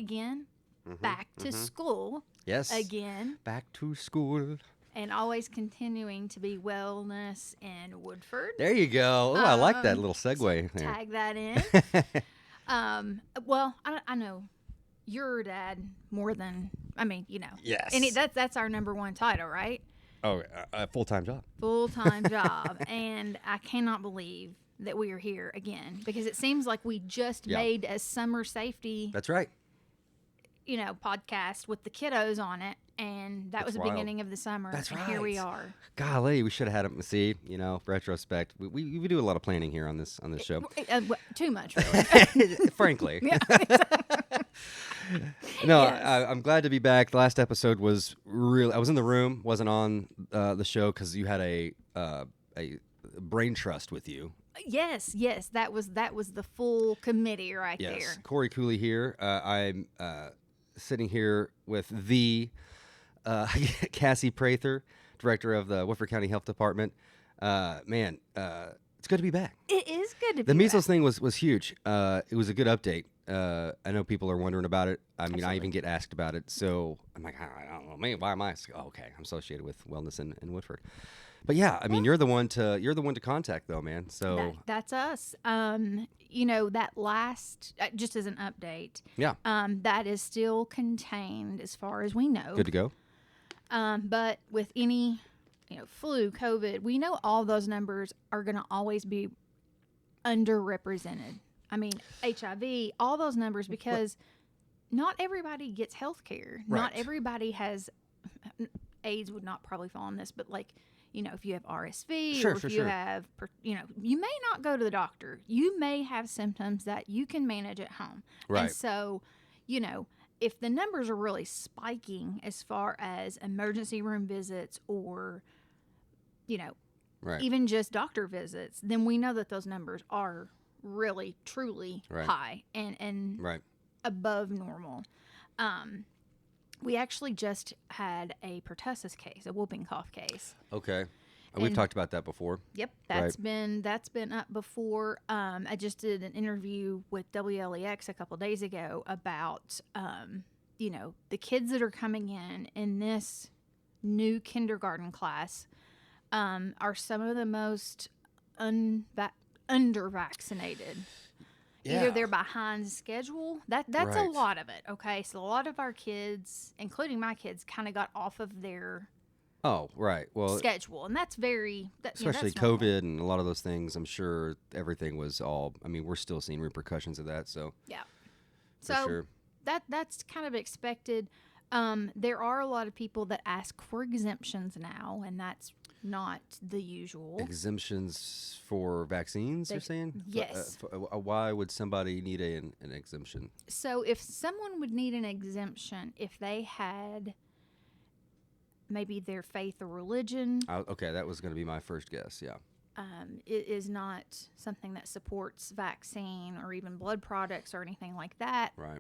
again, back to school. Yes. Again. Back to school. And always continuing to be wellness in Woodford. There you go. Oh, I like that little segue there. Tag that in. Well, I know your dad more than, Yes. And that's our number one title, right? Oh, a full-time job. Full-time job. And I cannot believe that we are here again, because it seems like we just made a summer safety. That's right. Podcast with the kiddos on it, and that was the beginning of the summer. That's right. Here we are. Golly, we should have had them. See, retrospect. We do a lot of planning here on this show. Too much, really. Frankly. Yeah. No, Yes. I'm glad to be back. The last episode was really. I was in the room, wasn't on the show because you had a brain trust with you. Yes, that was the full committee right there. Yes, Corey Cooley here. I'm sitting here with the Cassie Prather, director of the Woodford County Health Department. It's good to be back. It is good to be The measles back. thing was huge. It was a good update. I know people are wondering about it. I mean, I even get asked about it. So I'm like, I don't know, man, why am I? Oh, okay, I'm associated with wellness in Woodford. But yeah, I mean, you're the one to contact though, man. So that's us. That last, just as an update. Yeah. That is still contained as far as we know. Good to go. But with any, flu, COVID, we know all those numbers are going to always be underrepresented. I mean, HIV, all those numbers, because not everybody gets health care. Right. Not everybody has, AIDS would not probably fall on this, but if you have RSV, or if you have, you may not go to the doctor. You may have symptoms that you can manage at home. Right. And so, if the numbers are really spiking as far as emergency room visits or, even just doctor visits, then we know that those numbers are really, truly high and above normal. We actually just had a pertussis case, a whooping cough case. Okay. We've talked about that before. Yep, that's been up before. I just did an interview with WLEX a couple days ago about the kids that are coming in this new kindergarten class are some of the most under-vaccinated. Yeah. Either they're behind schedule. That's a lot of it. Okay, so a lot of our kids, including my kids, kind of got off of their schedule, and that's very especially that's normal. COVID and a lot of those things. I'm sure everything was all. I mean, we're still seeing repercussions of that. So yeah, for sure. that's kind of expected. There are a lot of people that ask for exemptions now, and that's not the usual. Exemptions for vaccines, you're saying? Yes. Why would somebody need an exemption? So if someone would need an exemption, if they had maybe their faith or religion. Okay, that was going to be my first guess, yeah. It is not something that supports vaccine or even blood products or anything like that. Right.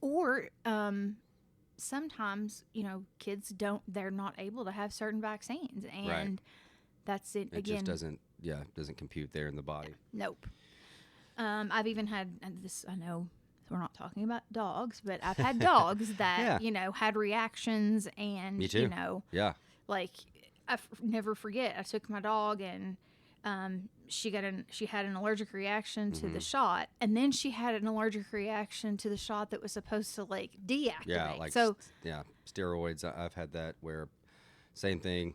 Or sometimes, kids they're not able to have certain vaccines, and that's it. It just doesn't compute there in the body. Nope. I've even had, and this, I know we're not talking about dogs, but I've had dogs that, had reactions, and, Me too. Yeah. Like, never forget, I took my dog and, she had an allergic reaction to the shot, and then she had an allergic reaction to the shot that was supposed to deactivate. Yeah, steroids. I've had that where same thing.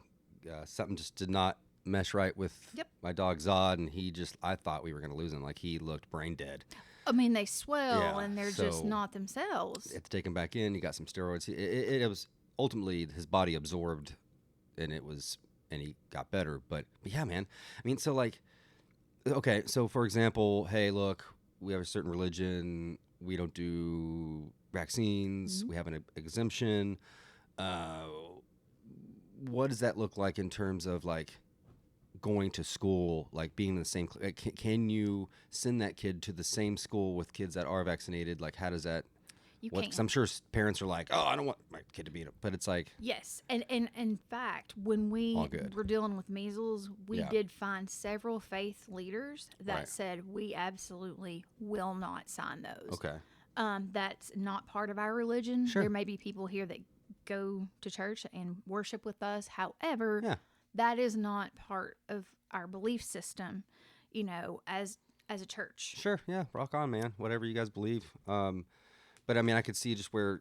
Something just did not mesh right with my dog Zod, and I thought we were going to lose him. Like, he looked brain dead. I mean, they swell and they're just not themselves. You have to take him back in. He got some steroids. It was ultimately his body absorbed, and he got better. But yeah, man. I mean, so okay, so for example, hey, look, we have a certain religion. We don't do vaccines. We have an exemption. What does that look like in terms of going to school, being in the same? Can you send that kid to the same school with kids that are vaccinated? How does that? You can't. 'Cause I'm sure parents are like, oh, I don't want my kid to be in it. But it's like. Yes. And in fact, when we were dealing with measles, we did find several faith leaders that said we absolutely will not sign those. Okay. That's not part of our religion. Sure. There may be people here that go to church and worship with us. However, Yeah. that is not part of our belief system, as a church. Sure. Yeah. Rock on, man. Whatever you guys believe. But I mean, I could see just where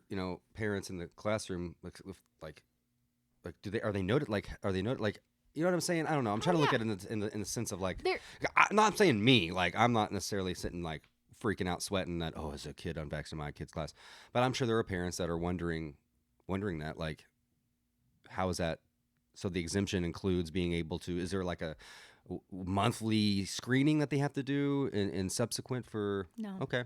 parents in the classroom are they noted like you know what I'm saying? I don't know. I'm trying to look yeah. at it in the sense of like They're- I'm saying me, like I'm not necessarily sitting like freaking out sweating that as a kid unvaccinated in my kid's class, but I'm sure there are parents that are wondering that, like, how is that? So the exemption includes being able to. Is there like a monthly screening that they have to do in subsequent for? No. Okay.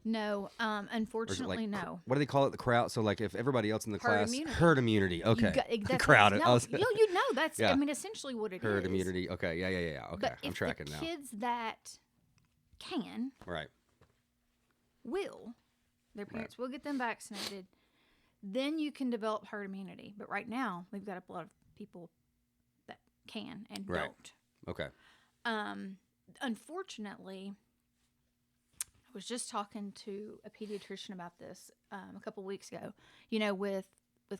No, Or is it unfortunately, like, no. what do they call it? The crowd. So like if everybody else in the Herd class, immunity. herd immunity. Okay. That's Crowd. No, you know that's. Yeah. I mean, essentially what it Herd is. immunity. Okay. Yeah. Okay. But I'm if tracking the now. kids that can Right. will, their parents will get them vaccinated, then you can develop herd immunity. But right now, we've got a lot of people that can and Right. don't. Okay. Unfortunately, I was just talking to a pediatrician about this a couple weeks ago. With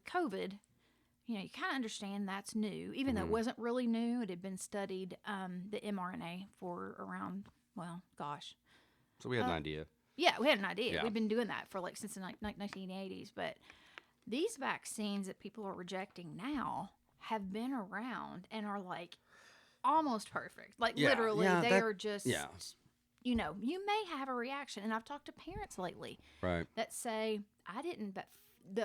COVID, you kind of understand that's new, even though it wasn't really new. It had been studied, the mRNA, for around, well, gosh. So we had an idea. Yeah, we had an idea. Yeah. We've been doing that for since the 1980s. But these vaccines that people are rejecting now have been around and are like almost perfect. Like literally, they are just, you may have a reaction. And I've talked to parents lately that say,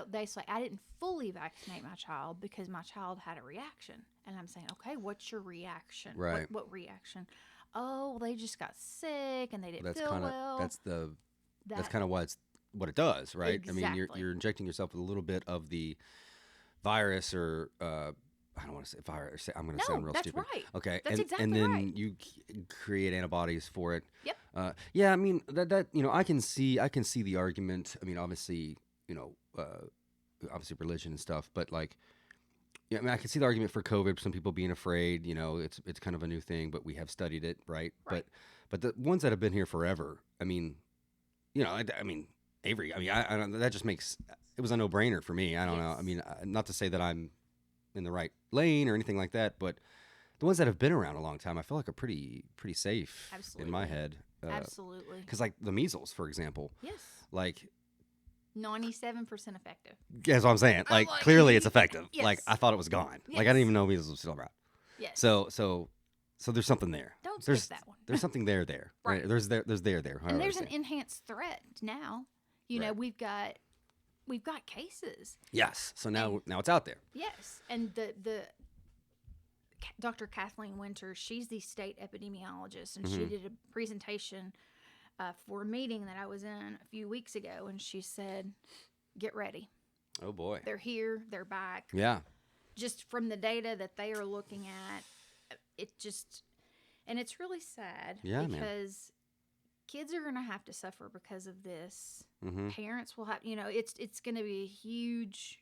they say, I didn't fully vaccinate my child because my child had a reaction. And I'm saying, okay, what's your reaction? Right. What reaction? Oh, they just got sick and they didn't feel kinda, well. That's kind of what it does, right? Exactly. I mean, you're injecting yourself with a little bit of the virus, or I don't want to say virus. I'm going to sound real that's stupid. right. Okay, That's exactly and then right. you create antibodies for it. Yep. Yeah, I mean that I can see the argument. I mean, obviously, obviously religion and stuff, but like. Yeah, I mean, I can see the argument for COVID. Some people being afraid, it's kind of a new thing, but we have studied it, right? Right. But the ones that have been here forever, I mean, I mean, Avery, I mean, I don't, that just makes it was a no brainer for me. I don't know. I mean, not to say that I'm in the right lane or anything like that, but the ones that have been around a long time, I feel like are pretty safe. Absolutely. In my head. Absolutely. Because like the measles, for example. Yes. Like. 97% effective. That's what I'm saying. Like, like, clearly it's effective. Yes. Like, I thought it was gone. Yes. Like, I didn't even know measles was still around. Yes. So there's something there. Don't There's skip that one. There's something there. Right. There's there. And there's an enhanced threat now. We've got cases. Yes. So now it's out there. Yes. And the Dr. Kathleen Winter, she's the state epidemiologist, and she did a presentation for a meeting that I was in a few weeks ago, and she said, get ready. Oh, boy. They're here. They're back. Yeah. Just from the data that they are looking at, and it's really sad because kids are going to have to suffer because of this. Parents will have, it's going to be a huge,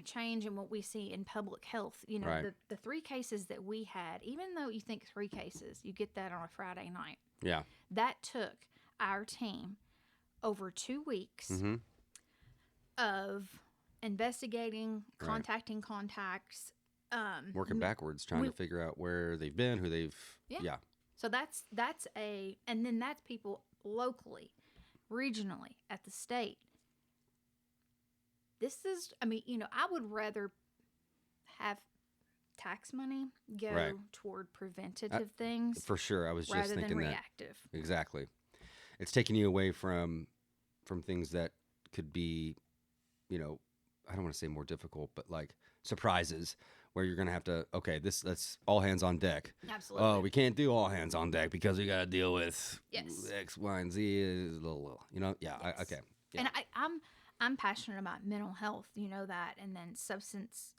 change in what we see in public health. The 3 cases that we had, even though you think 3 cases, you get that on a Friday night. Yeah. That took our team over 2 weeks of investigating, contacting contacts, working backwards, trying to figure out where they've been, who they've. Yeah. So and then that's people locally, regionally, at the state. I would rather have tax money go toward preventative things. For sure. I was just thinking rather than that. reactive. Exactly. It's taking you away from things that could be, I don't want to say more difficult, but like surprises where you're going to have to, okay, that's all hands on deck. Absolutely. Oh, we can't do all hands on deck because we got to deal with X, Y, and Z. Yeah. Yes. Okay. Yeah. And I'm passionate about mental health, that, and then substance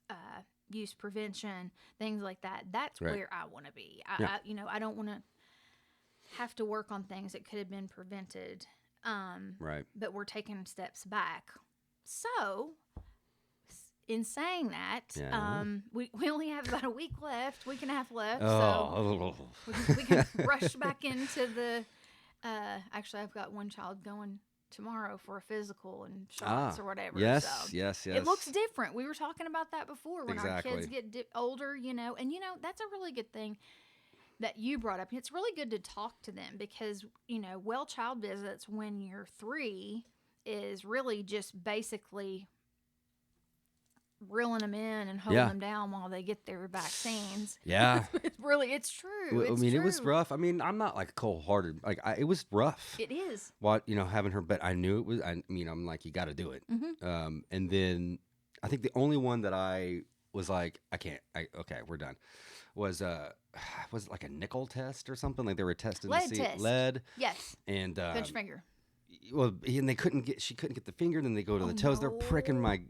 use prevention, things like that. That's where I want to be. I don't want to have to work on things that could have been prevented. But we're taking steps back. So, in saying that, we only have about a week left, week and a half left. So we can rush back into the Actually, I've got one child going tomorrow for a physical and Ah, shots or whatever. yes, So yes, it looks yes. different. We were talking about that before when our kids Exactly. get older, and that's a really good thing that you brought up. It's really good to talk to them because, well child visits when you're 3 is really just basically reeling them in and holding Yeah. them down while they get their vaccines. Yeah. It's true. I It's mean, true. it was rough. I mean, I'm not like cold-hearted. Like, it was rough. It is. What, having her, but I knew it was. I mean, I'm like, you got to do it. Mm-hmm. And then I think the only one that I was like, I can't. Okay, we're done. Was was it like a nickel test or something? Like they were testing Lead to see test. lead. Yes. And Pinch finger. well, and she couldn't get the finger. Then they go to the Oh, toes. They're pricking my,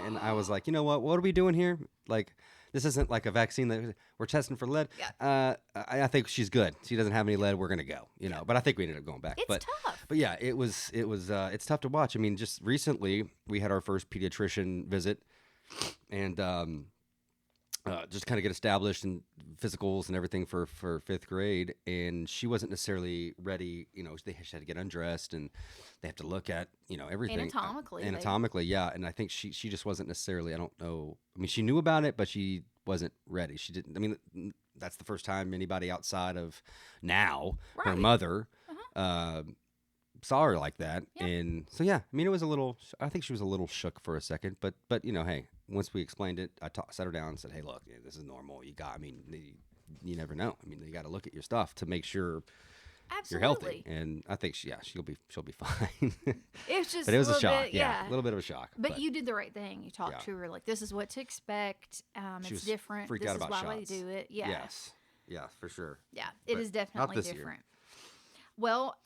and I was like, you know what? What are we doing here? Like, this isn't like a vaccine that we're testing for lead. Yeah. I think she's good. She doesn't have any lead. We're gonna go. But I think we ended up going back. It's tough. But yeah, it was. It's tough to watch. I mean, just recently we had our first pediatrician visit, and just kind of get established in physicals and everything for 5th grade, and she wasn't necessarily ready. She had to get undressed, and they have to look at everything Anatomically, yeah. And I think she just wasn't necessarily. I don't know. I mean, she knew about it, but she wasn't ready. She didn't. I mean, that's the first time anybody outside of her Right. mother, saw her like that. Yeah. And so yeah, I mean, it was a little. I think she was a little shook for a second, but hey. Once we explained it, I sat her down and said, "Hey, look, this is normal. I mean, you never know. I mean, you got to look at your stuff to make sure you're healthy." And I think she'll be fine. It's just, but it was a shock. Bit, a little bit of a shock. But you did the right thing. You talked to her like, "This is what to expect. It's different. Freaked this out is about why shots. we do it." Yeah. Yes. Yeah, for sure. Yeah, it is definitely not this different. Year. Well,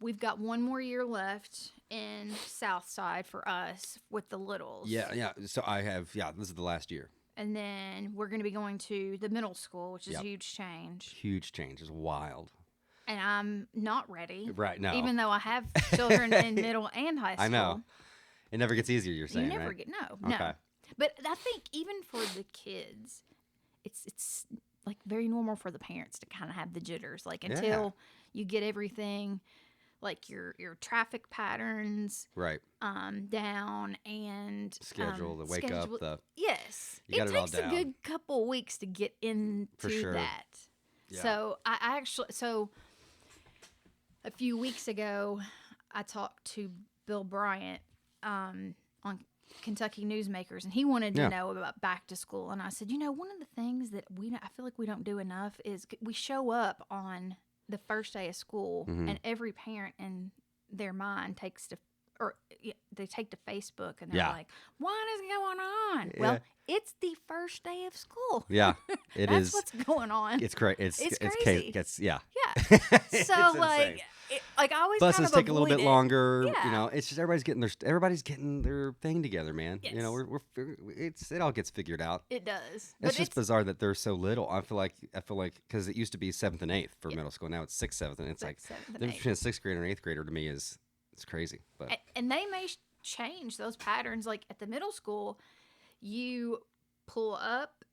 we've got one more year left in Southside for us with the littles. Yeah. So I have, this is the last year. And then we're going to be going to the middle school, which is a huge change. Huge change. It's wild. And I'm not ready. Right, no. Even though I have children in middle and high school. I know. It never gets easier, you're saying, You never right? get, no. Okay. But I think even for the kids, it's like very normal for the parents to kind of have the jitters. Like until you get everything, like your traffic patterns, right, down and schedule, the wake up, yes, you got it all takes a down. good couple weeks to get into that. Yeah. So I actually, a few weeks ago, I talked to Bill Bryant on Kentucky Newsmakers, and he wanted to know about back to school. And I said, one of the things that I feel like we don't do enough is we show up on the first day of school, and every parent in their mind they take to Facebook and they're like, "What is going on?" Yeah. Well, it's the first day of school. Yeah, it That's is. what's going on. It's crazy. It's crazy. Yeah. Yeah. So It's like I always buses kind of take a little bit avoid it. longer. Yeah. It's just everybody's getting their thing together, man. Yes. It all gets figured out. It does. It's just bizarre that they're so little. I feel like because it used to be 7th and 8th for middle school. Now it's 6th, 7th, and it's like the difference between a 6th grader and 8th grader to me is it's crazy. But and they may change those patterns. Like at the middle school, you pull up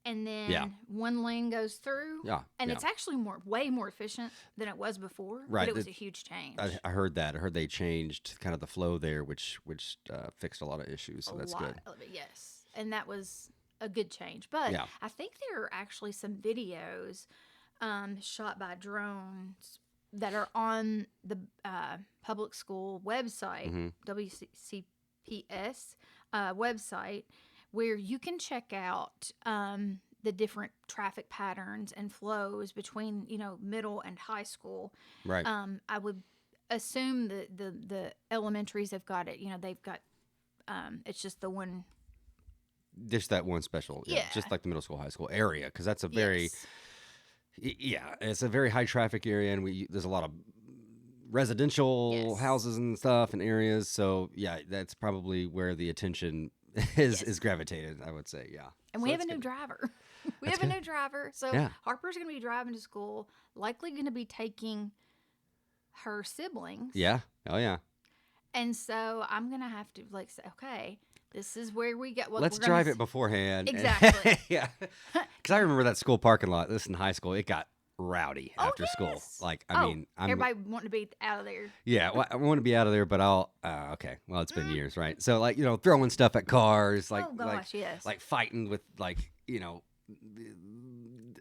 and then one lane goes through. Yeah. And it's actually way more efficient than it was before. Right. But it was a huge change. I heard that. I heard they changed kind of the flow there, which fixed a lot of issues. So that's good. Yes. And that was a good change. But I think there are actually some videos shot by drones that are on the public school website, WCPS website, where you can check out the different traffic patterns and flows between, middle and high school. Right. I would assume that the elementaries have got it. They've got it's just the one. Just that one special. Yeah. Just like the middle school, high school area, because that's a very. Yeah, it's a very high traffic area, and there's a lot of residential houses and stuff and areas. So yeah, that's probably where the attention is gravitated, I would say. Yeah, and we have a new driver. We have a new driver. So Harper's going to be driving to school, likely going to be taking her siblings. Yeah. Oh yeah. And so I'm going to have to say, okay, this is where we get. Let's drive it beforehand. Exactly. Yeah. Because I remember that school parking lot. This in high school, it got rowdy Oh, after school. yes. Like, I mean, everybody wanting to be out of there. yeah, well, I want to be out of there, but okay. Well, it's been years, right? So, like, throwing stuff at cars, like, Oh gosh, yes. like fighting with, like,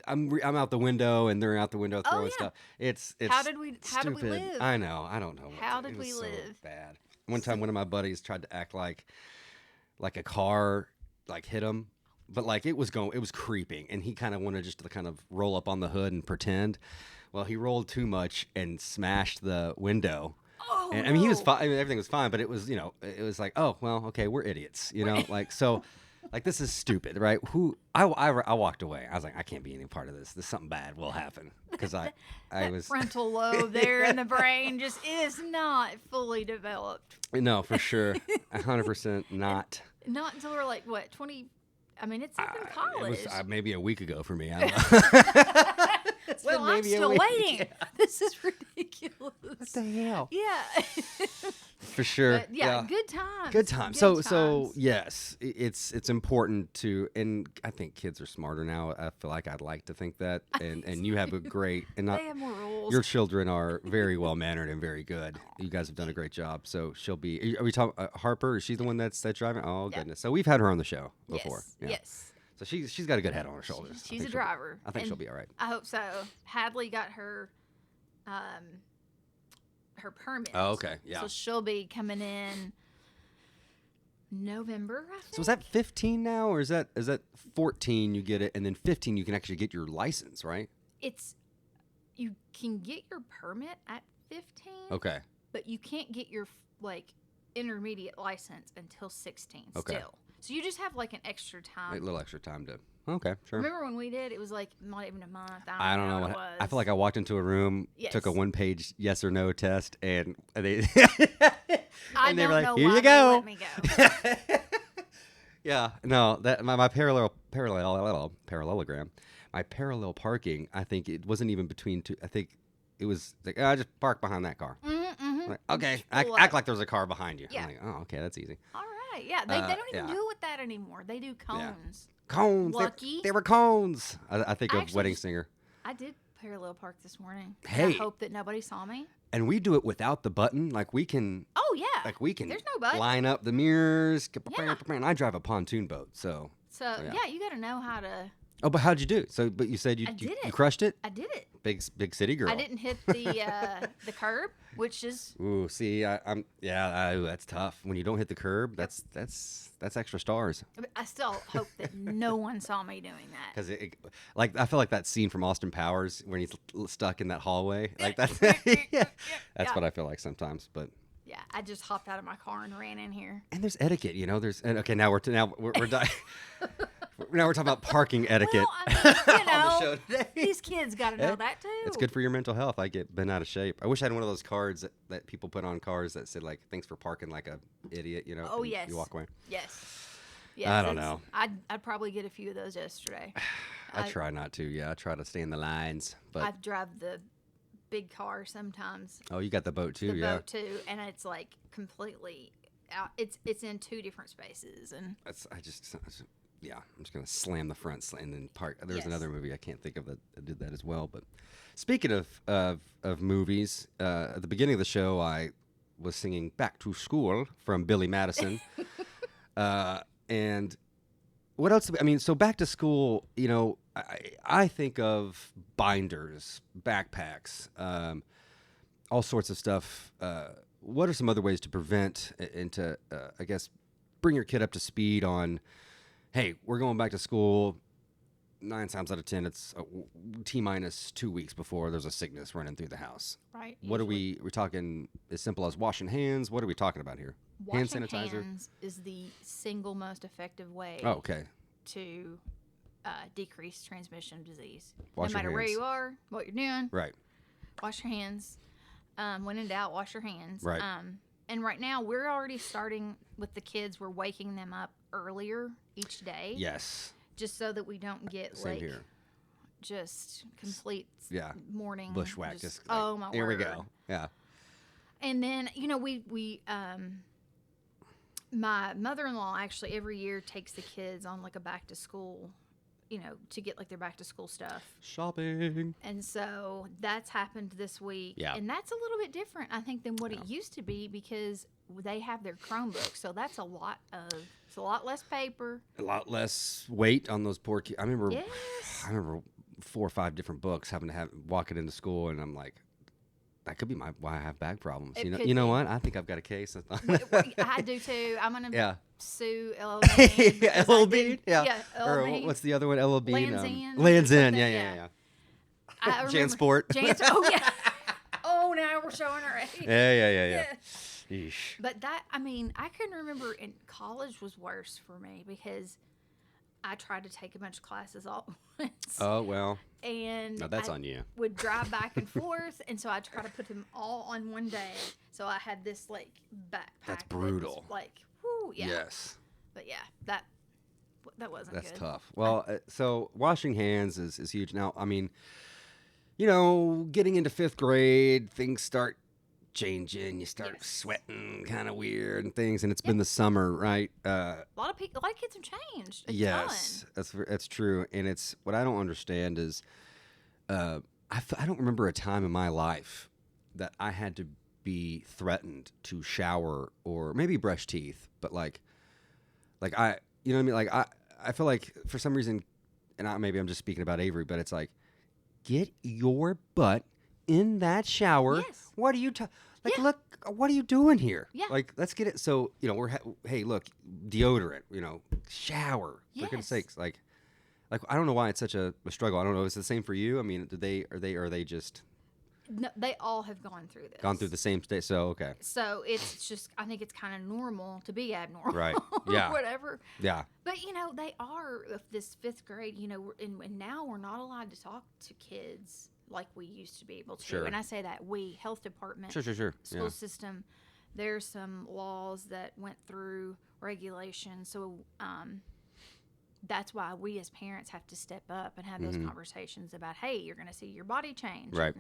I'm out the window and they're out the window throwing yeah. stuff. It's How did we stupid. live? I know. I don't know. How did it was we so live? bad. One time, one of my buddies tried to act like a car like hit him, but like it was creeping, and he kind of wanted just to kind of roll up on the hood and pretend. Well, he rolled too much and smashed the window. Oh, and I mean, he was fine. I mean, everything was fine, but it was it was like, oh well, okay, we're idiots, like so. Like, this is stupid, right? I walked away. I was like, I can't be any part of this. Something bad will happen because I was frontal lobe there in the brain just is not fully developed. No, for sure, 100% not. Not until we're like what 20. I mean, it's like in college. It was maybe a week ago for me. I don't know. Well, I'm still waiting. Yeah. This is ridiculous. What the hell? Yeah. For sure. But yeah, good times. Good times. So yes, it's important to, and I think kids are smarter now. I feel like I'd like to think that, and you have a great, and they have more rules. Your children are very well mannered and very good. You guys have done a great job. So she'll be. Are we talking Harper? Is she the one that's driving? Oh goodness. So we've had her on the show before. Yes. Yeah. Yes. So she's got a good head on her shoulders. She's a driver. I think she'll be all right. I hope so. Hadley got her permit. Oh, okay. Yeah. So she'll be coming in November, I think. So is that 15 now, or is that 14 you get it, and then 15 you can actually get your license, right? You can get your permit at 15. Okay. But you can't get your intermediate license until 16 okay. Still. So you just have like an extra time. A little extra time to. Okay, sure. Remember when we did? It was like not even a month. I don't know what it was. I feel like I walked into a room, took a 1-page yes or no test, and they and they were like, know "Here why you go." Let me go. Yeah, no, that my parallelogram, my parallel parking. I think it wasn't even between two. I think it was like, just park behind that car. Mm-hmm. Like, okay, act like there's a car behind you. Yeah. I'm like, oh, okay, that's easy. All right. Yeah, they don't even do it with that anymore. They do cones. Yeah. Cones. Lucky. They were cones. I think of Wedding Singer. I did parallel park this morning. Hey. I hope that nobody saw me. And we do it without the button. Like, we can. Oh, yeah. Like, we can. There's no button. Line up the mirrors. Yeah. And I drive a pontoon boat, so. So, yeah, you got to know how to. Oh, but how'd you do? But you said you crushed it? I did it. Big city girl. I didn't hit the curb, which is. Ooh, see, that's tough. When you don't hit the curb, that's extra stars. I still hope that no one saw me doing that. Because I feel like that scene from Austin Powers when he's stuck in that hallway. Like that's that's what I feel like sometimes. But yeah, I just hopped out of my car and ran in here. And there's etiquette, okay. Now we're done. Now we're talking about parking etiquette. Well, I mean, on the show today. These kids got to know that too. It's good for your mental health. I get bent out of shape. I wish I had one of those cards that people put on cars that said like, "Thanks for parking like a idiot." Oh yes. You walk away. Yes. I don't know. I'd probably get a few of those yesterday. I try not to. Yeah, I try to stay in the lines. But I drive the big car sometimes. Oh, you got the boat too. The boat too, and it's like completely out. It's in two different spaces, and yeah, I'm just gonna slam the front and then park. There's another movie I can't think of that did that as well. But speaking of movies, at the beginning of the show, I was singing "Back to School" from Billy Madison, and what else? I mean, so back to school. I think of binders, backpacks, all sorts of stuff. What are some other ways to prevent and to, I guess, bring your kid up to speed on? Hey, we're going back to school. 9 times out of 10, it's T-minus 2 weeks before there's a sickness running through the house. Right. What are we're talking as simple as washing hands? What are we talking about here? Washing hand sanitizer hands is the single most effective way. Oh, okay. To decrease transmission of disease. Wash no matter your where hands. you are, what you're doing. Right. Wash your hands. When in doubt, wash your hands. Right. And right now, we're already starting with the kids. We're waking them up earlier each day. Yes. Just so that we don't get Same here. Just complete morning bushwhack. Oh my word. Here we go. Yeah. And then we my mother-in-law actually every year takes the kids on like a back to school to get like their back to school stuff. Shopping. And so that's happened this week. Yeah. And that's a little bit different, I think, than what it used to be because they have their Chromebooks. So that's it's a lot less paper. A lot less weight on those poor kids. I remember Yes. 4 or 5 different books having to walk it into school, and I'm like, that could be why I have bag problems. It You know, could you know be. what? I think I've got a case. I do too. I'm going to Yeah. sue LL Bean. because I LL did- Bean? Yeah. Yeah, LL Or Bean. what's the other one? LL Bean? Land's End Land's or End. something, Yeah. yeah. I remember- Jansport. Oh, yeah. Oh, now we're showing our age. Yeah. Yes. Yeesh. But I can remember in college was worse for me because I tried to take a bunch of classes all at once. Oh, well. And No, that's I on you. would drive back and forth, and so I tried to put them all on one day. So I had this like backpack. That's that was, brutal. like, whoo, yeah. Yes. But yeah, that wasn't That's good. tough. Well, so washing hands is huge. Now, I mean, getting into 5th grade, things start changing. You start Yes. sweating kind of weird and things, and it's been the summer, right? A lot of kids have changed. A Yes, ton. that's true. And it's what I don't understand is, I don't remember a time in my life that I had to be threatened to shower or maybe brush teeth, but like I, you know what I mean? Like I feel like for some reason, and maybe I'm just speaking about Avery, but it's like, get your butt in that shower. Yes. What are you like? Yeah. Look, what are you doing here? Yeah. Like, let's get it. So hey, look, deodorant. Shower. For goodness Yes. sakes, like I don't know why it's such a struggle. I don't know. Is it the same for you? I mean, are they just No, they all have gone through this. gone through the same state? So okay. So it's just, I think it's kind of normal to be abnormal. Right. or Yeah. whatever. Yeah. But, they are, of this 5th grade, and now we're not allowed to talk to kids like we used to be able to. Sure. And I say that health department, Sure. school Yeah. system, there's some laws that went through regulations. So that's why we as parents have to step up and have those conversations about, hey, you're going to see your body change. Right.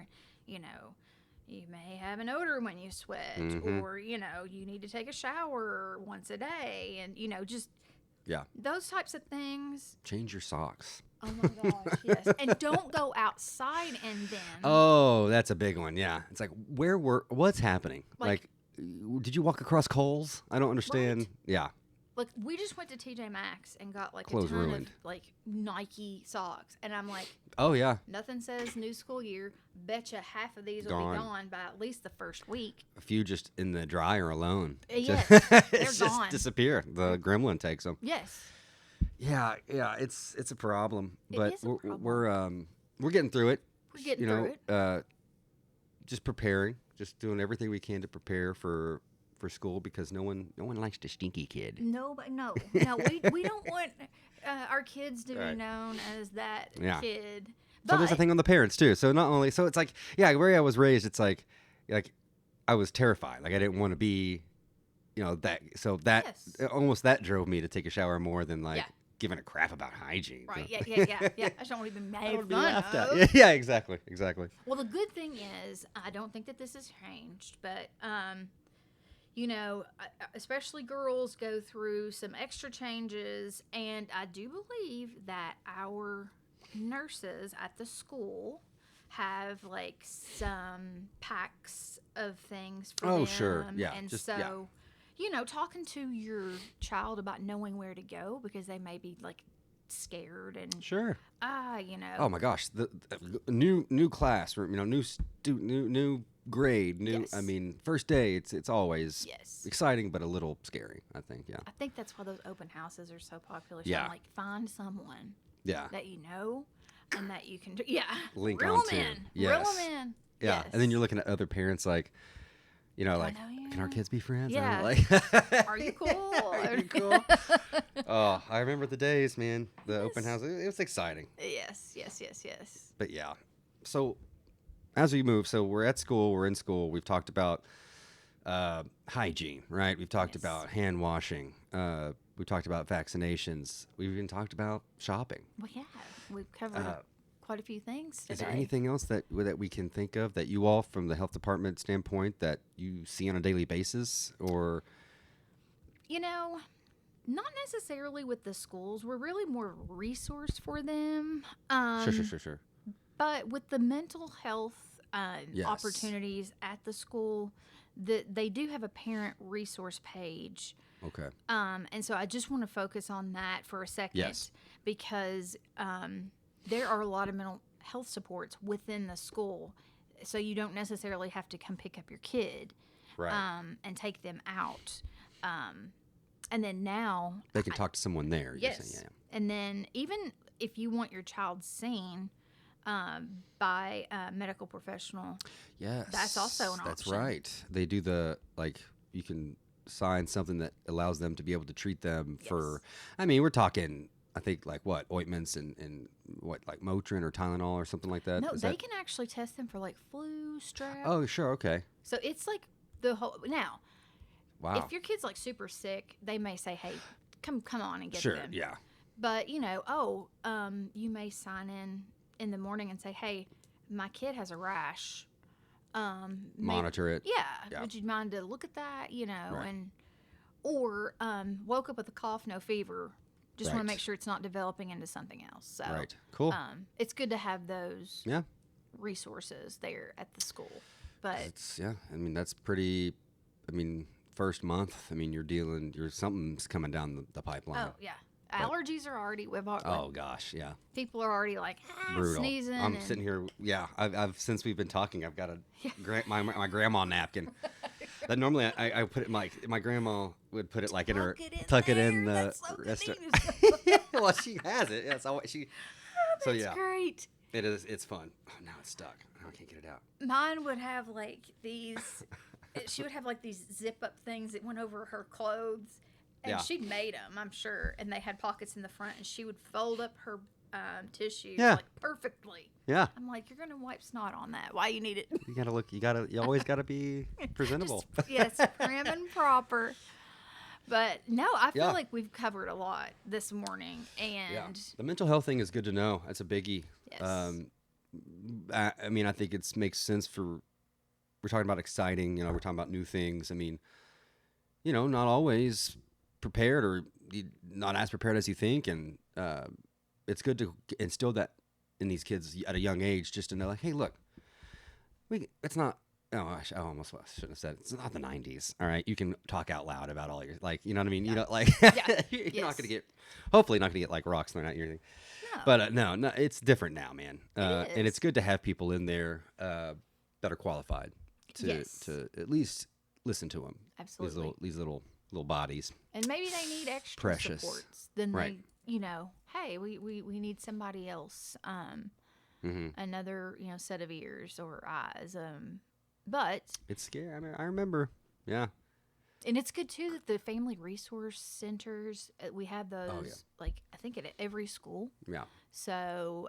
You may have an odor when you sweat, or, you need to take a shower once a day, and, just Yeah. those types of things. Change your socks. Oh my gosh, yes. And don't go outside in them. Oh, that's a big one. Yeah. It's like, what's happening? Like- Did you walk across Kohl's? I don't understand. Right. Yeah. Like, we just went to TJ Maxx and got like Clothes a ton ruined. of like Nike socks, and I'm like, Oh, yeah. nothing says new school year. Betcha half of these will Gone. be gone by at least the first week. A few just in the dryer alone. Yes, It's they're just gone. disappear. The gremlin takes them. Yes. Yeah. It's a problem, It but is a problem. we're getting through it. We're getting through it. Just preparing, just doing everything we can to prepare for school because no one likes the stinky kid. No, we don't want our kids to be Right. known as that Yeah. kid. So there's a thing on the parents too. So not only it's like where I was raised, it's like I was terrified. Like I didn't want to be, that. So that Yes. almost that drove me to take a shower more than like Yeah. giving a crap about hygiene. Right, So- yeah. I just don't want to be I made don't wanna be fun laughed of. at. Yeah, exactly. Well, the good thing is, I don't think that this has changed, but, especially girls go through some extra changes, and I do believe that our nurses at the school have, like, some packs of things for them. Oh, sure. Yeah, And just- so, talking to your child about knowing where to go, because they may be, like, scared and, Sure. Oh my gosh, the new class, new student, new grade, new. Yes. I mean, first day, it's always Yes. exciting but a little scary. I think. Yeah. I think that's why those open houses are so popular. Yeah. Like, find someone Yeah. that you know and that you can, Link reel onto. them in. Yes. Reel them in. Yeah. Yes. And then you're looking at other parents like, like, know you. can our kids be friends? Yeah. I'm like, Are you cool? Are you cool? Oh, I remember the days, man. The open Yes. house. It was exciting. Yes. But yeah. So as we move, so we're at school, we're in school. We've talked about hygiene, right? We've talked Yes. about hand washing. We've talked about vaccinations. We've even talked about shopping. Well, yeah. We've covered quite a few things today. Is there anything else that we can think of that you all, from the health department standpoint, that you see on a daily basis, or Not necessarily with the schools. We're really more resource for them. Sure. But with the mental health Yes. opportunities at the school, they do have a parent resource page. Okay. And so I just want to focus on that for a second Yes. because there are a lot of mental health supports within the school. So you don't necessarily have to come pick up your kid Right. and take them out. And then now, They can talk to someone there. You're yes. saying, And then even if you want your child seen by a medical professional, Yes. that's also an That's option. right. They do you can sign something that allows them to be able to treat them for, I mean, we're talking, I think like what, ointments and what, like Motrin or Tylenol or something like that? No, Is they that? can actually test them for like flu, strep. Oh, sure. Okay. So it's like the whole. Now, Wow. if your kid's like super sick, they may say, "Hey, come on and get Sure. them." Yeah. But you may sign in the morning and say, "Hey, my kid has a rash. Monitor it. Yeah, Yeah. would you mind to look at that? Right. Or woke up with a cough, no fever. Just want Right. to make sure it's not developing into something else." So, Right. Cool. it's good to have those Yeah. resources there at the school. But It's I mean, that's pretty. I mean, first month. I mean, something's coming down the pipeline. oh yeah, allergies are already. Oh gosh, yeah. People are already like Brutal. sneezing. I'm and, sitting here. Yeah, I've since we've been talking, I've got my grandma napkin. That normally I put it in my grandma would put it like in her tuck it in the That's so restaurant. convenient. Well, she has it. Yeah, so she. So That's yeah, great. it is. It's fun. Oh, now it's stuck. Now I can't get it out. Mine would have like these. She would have like these zip up things that went over her clothes, and Yeah. she'd made them, I'm sure. And they had pockets in the front, and she would fold up her tissues Yeah. like perfectly. Yeah, I'm like, you're gonna wipe snot on that. Why you need it? you gotta look. You always gotta be presentable. Yes, prim and proper. But no, I feel Yeah. like we've covered a lot this morning, Yeah, and the mental health thing is good to know. That's a biggie. yes. I mean, I think it makes sense we're talking about exciting, we're talking about new things. I mean, not always prepared or not as prepared as you think. And it's good to instill that in these kids at a young age, just to know like, hey, look, it's not, oh, I almost shouldn't have said, it's not the 90s. All right. You can talk out loud about all your, like, you know what I mean? You know, like, Yeah. you're Yes. not going to hopefully not going to get like rocks thrown at you or anything. No. But no, it's different now, man. It And is. it's good to have people in there that are qualified Yes. to at least listen to them. Absolutely. These little bodies. And maybe they need extra Precious. supports. Then Right. they, hey, we need somebody else, Mm-hmm. another, set of ears or eyes. But, It's scary. I mean, I remember. Yeah. and it's good too that the family resource centers, we have those, Oh, yeah. like, I think at every school. Yeah. So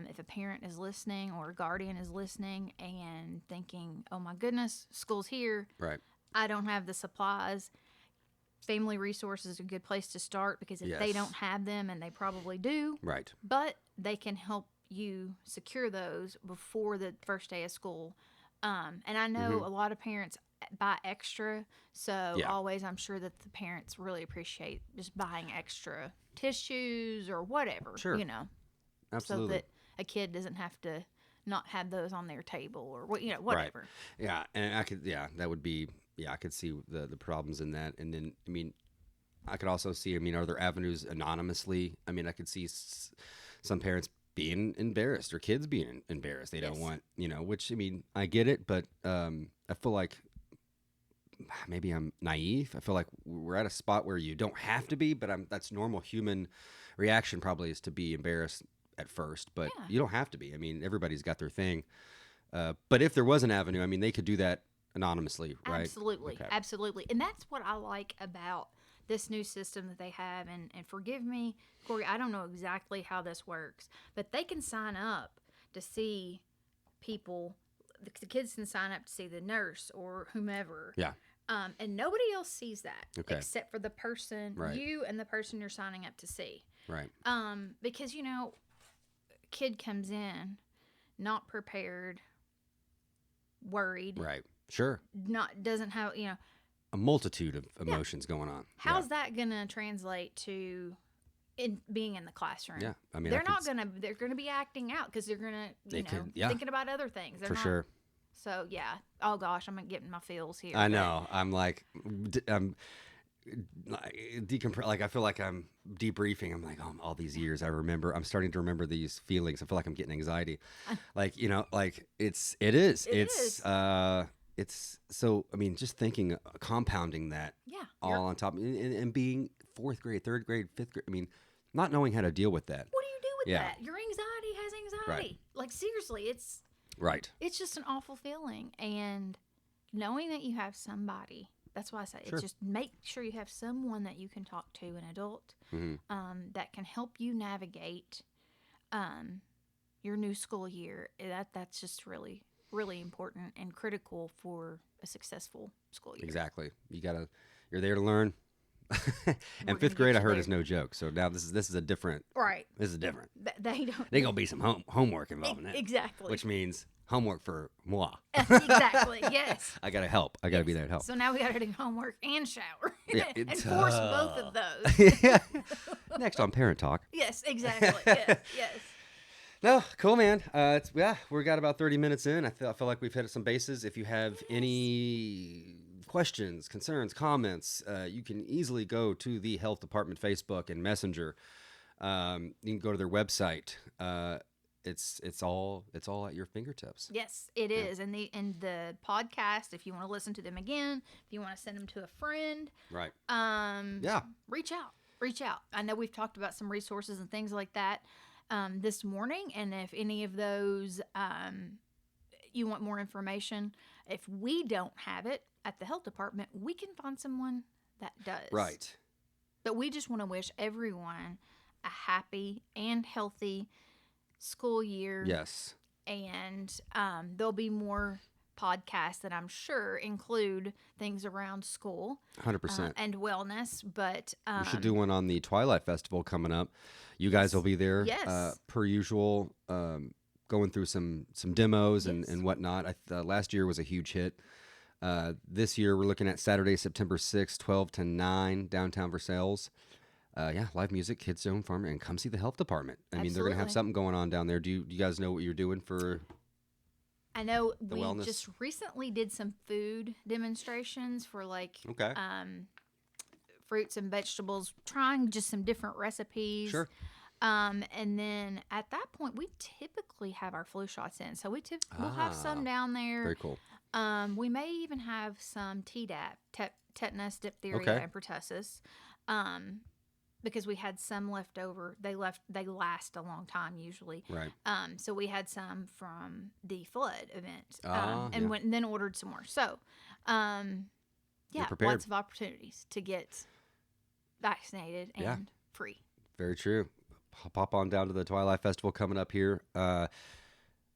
if a parent is listening or a guardian is listening and thinking, oh my goodness, school's here, Right. I don't have the supplies. Family resource is a good place to start because if they Yes. don't have them, and they probably do, Right. but they can help you secure those before the first day of school. And I know a lot of parents buy extra, so Yeah. always I'm sure that the parents really appreciate just buying extra tissues or whatever, Sure. Absolutely. so that a kid doesn't have to not have those on their table or whatever. Yeah, and that would be, I could see the problems in that. And then, I mean, I could also see, are there avenues anonymously? I mean, I could see some parents being embarrassed or kids being embarrassed. They don't Yes. want, which, I mean, I get it, but I feel like maybe I'm naive. I feel like we're at a spot where you don't have to be, but that's normal human reaction probably is to be embarrassed at first, but Yeah. you don't have to be. I mean, everybody's got their thing. But if there was an avenue, I mean, they could do that anonymously, right? Absolutely. Okay. Absolutely. And that's what I like about this new system that they have. And forgive me, Corey, I don't know exactly how this works, but they can sign up to see people. The kids can sign up to see the nurse or whomever. Yeah. And nobody else sees that Okay. except for the person, Right. you and the person you're signing up to see. Right. Because, kid comes in not prepared, worried, Right. Sure. doesn't have, a multitude of emotions going on. How's that going to translate to in being in the classroom? Yeah, I mean, they're gonna be acting out because they're gonna, thinking about other things. They're for not, sure. So yeah. Oh gosh, I'm getting my feels here. I know. I'm like, I'm decompress. Like I feel like I'm debriefing. I'm like, oh, all these years I remember. I'm starting to remember these feelings. I feel like I'm getting anxiety. Like like it is. It's so. I mean, just thinking, compounding that. Yeah. All on top, and being fourth grade, third grade, fifth grade. I mean, not knowing how to deal with that. What do you do with that? Your anxiety has anxiety. Right. Like seriously, it's right. It's just an awful feeling, and knowing that you have somebody. That's why I say Sure. it's just make sure you have someone that you can talk to, an adult, that can help you navigate your new school year. That's just really, really important and critical for a successful school year. Exactly. You're there to learn. And fifth grade, I heard, is no joke. So now this is a different. Right. This is different. They don't. There's gonna be some homework involved in that. Exactly. Which means homework for moi. Exactly. Yes. I gotta help. I gotta be there to help. So now we gotta do homework and shower. Yeah, and force both of those. Yeah. Next on Parent Talk. Yes. Exactly. Yes. Yes. No, cool, man. We got about 30 minutes in. I feel like we've hit some bases. If you have any questions, concerns, comments, you can easily go to the health department Facebook and Messenger. You can go to their website. It's all at your fingertips. Yes, it is. And the podcast, if you want to listen to them again, if you want to send them to a friend, Right. reach out. I know we've talked about some resources and things like that this morning, and if any of those you want more information, if we don't have it at the health department, we can find someone that does. Right. But we just want to wish everyone a happy and healthy school year. Yes. And there'll be more podcasts that I'm sure include things around school 100%. and wellness. But we should do one on the Twilight Festival coming up. You guys will be there, yes. Per usual, going through some demos Yes. and whatnot. Last year was a huge hit. This year we're looking at Saturday, September 6th, 12 to 9, downtown Versailles. Live music, kids zone, farm, and come see the health department. I mean, they're going to have something going on down there. Do you guys know what you're doing for? I know we wellness? just recently did some food demonstrations for Okay. Fruits and vegetables, trying just some different recipes. Sure. And then at that point, we typically have our flu shots in. So we'll have some down there. Very cool. We may even have some Tdap, tetanus, diphtheria, Okay. and pertussis. Because we had some left over. They last a long time usually. Right. So we had some from the flood event. Yeah. Went and then ordered some more. So, prepared. lots of opportunities to get vaccinated and free. Very true. Pop on down to the Twilight Festival coming up here.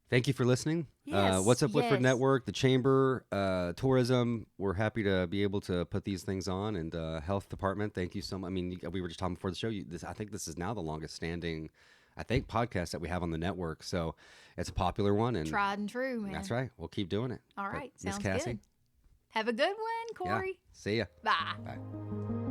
Thank you for listening. Yes, What's Up Woodford yes. Network, the Chamber, tourism. We're happy to be able to put these things on. And Health Department, thank you so much. I mean, we were just talking before the show. I think this is now the longest standing, podcast that we have on the network. So it's a popular one. And Tried and true, man. that's right. We'll keep doing it. All right. Miss Sounds Cassie. good. Have a good one, Corey. Yeah. See ya. Bye. Bye.